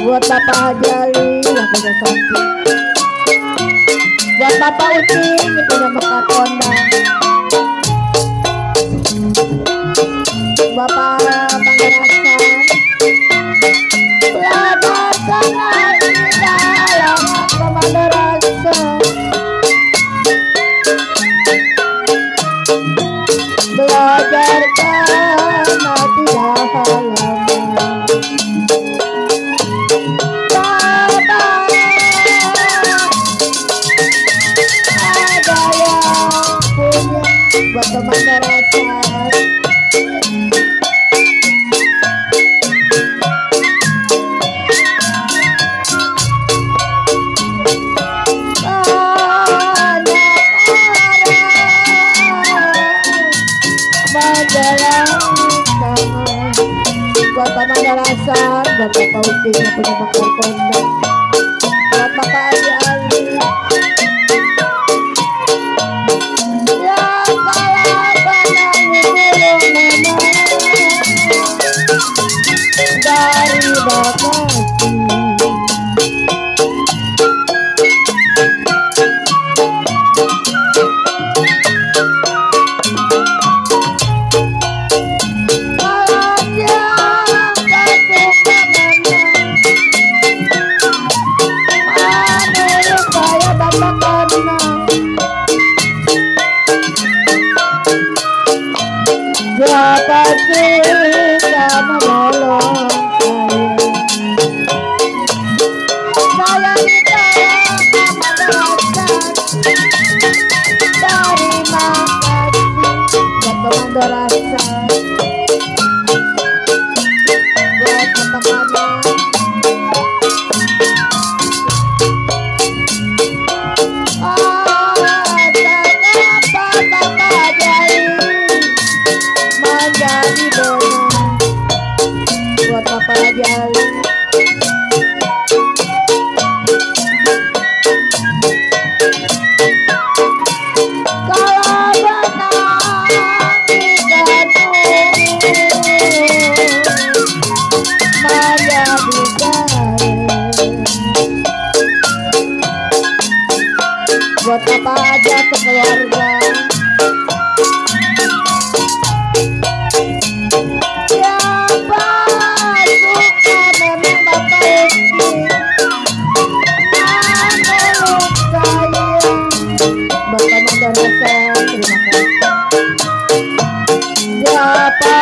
Buat Bapak Jali yang punya sapi, buat Bapak Ucing yang punya bekas kondang, Bapak Panggarasan belajar sana di dalam madrasah, belajar sana di halaman. Buat teman darasan, buat teman darasan, buat Bapak Ucing yang punya bakar kondang, buat Bapak Ali Ali. Dari Bapak siapa kita menolong saya ditolong madrasah. Terima kasih buat teman darasan, buat teman-teman. Buat Bapak Jali, kalau benang dikandung menjadi garis. Buat apa aja sekeluarga, terima kasih. Siapa